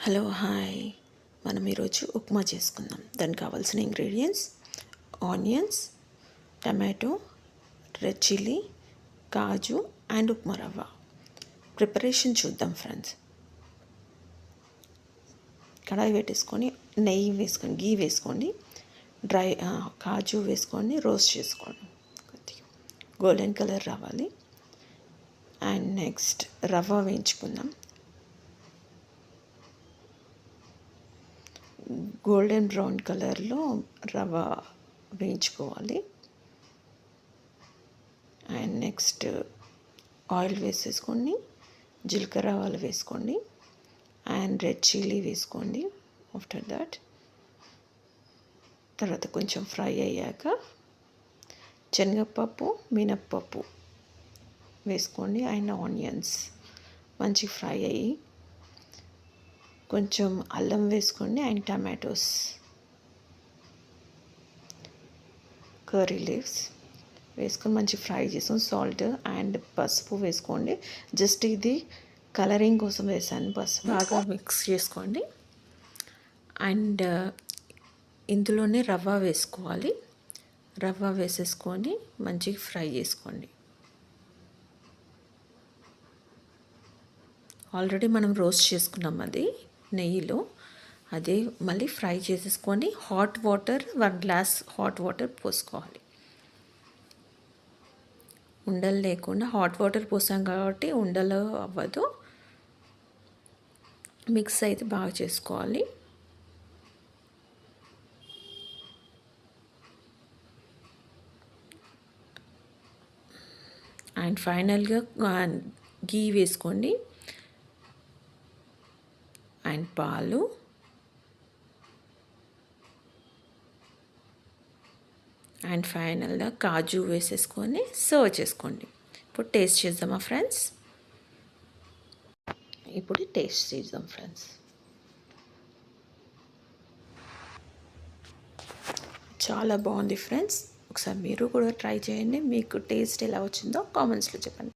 Hello hi మనం ఈరోజు ఉప్మా చేసుకుందాం. దానికి కావాల్సిన ingredients onions, tomato, red chilli, kaju and upma రవ్వ. ప్రిపరేషన్ చూద్దాం ఫ్రెండ్స్. కడాయి పెట్టేసుకొని నెయ్యి వేసుకొని గీ వేసుకోండి, డ్రై కాజు వేసుకొని రోస్ట్ చేసుకోండి. కొద్దిగా గోల్డెన్ కలర్ రావాలి. అండ్ నెక్స్ట్ రవ్వ వేయించుకుందాం. గోల్డెన్ బ్రౌన్ కలర్లో రవ్వ వేయించుకోవాలి. అండ్ నెక్స్ట్ ఆయిల్ వేసేసుకోండి, జీలకర్ర ఆవాలు వేసుకోండి అండ్ రెడ్ చిల్లీ వేసుకోండి. ఆఫ్టర్ దట్ తర్వాత కొంచెం ఫ్రై అయ్యాక శనగపప్పు, మినప్పప్పు వేసుకోండి అండ్ ఆనియన్స్ మంచి ఫ్రై అయ్యి కొంచెం అల్లం వేసుకోండి అండ్ టమాటోస్, కర్రీ లీవ్స్ వేసుకొని మంచి ఫ్రై చేసుకొని సాల్ట్ అండ్ పసుపు వేసుకోండి. జస్ట్ ఇది కలరింగ్ కోసం వేసాను పసుపు. బాగా మిక్స్ చేసుకోండి అండ్ ఇందులోనే రవ్వ వేసుకోవాలి. రవ్వ వేసేసుకొని మంచిగా ఫ్రై చేసుకోండి. ఆల్రెడీ మనం రోస్ట్ చేసుకున్నాం అది నెయ్యిలో, అదే మళ్ళీ ఫ్రై చేసేసుకొని hot water 1 glass hot water పోసుకోవాలి. ఉండలు లేకుండా హాట్ వాటర్ పోసాం కాబట్టి ఉండలు అవ్వదు. మిక్స్ అయితే బాగా చేసుకోవాలి. అండ్ ఫైనల్గా గీ వేసుకోండి అండ్ పాలు అండ్ ఫైనల్గా కాజు వేసేసుకొని సర్వ్ చేసుకోండి. ఇప్పుడు టేస్ట్ చేద్దామా ఫ్రెండ్స్? చాలా బాగుంది ఫ్రెండ్స్. ఒకసారి మీరు కూడా ట్రై చేయండి. మీకు టేస్ట్ ఎలా వచ్చిందో కామెంట్స్లో చెప్పండి.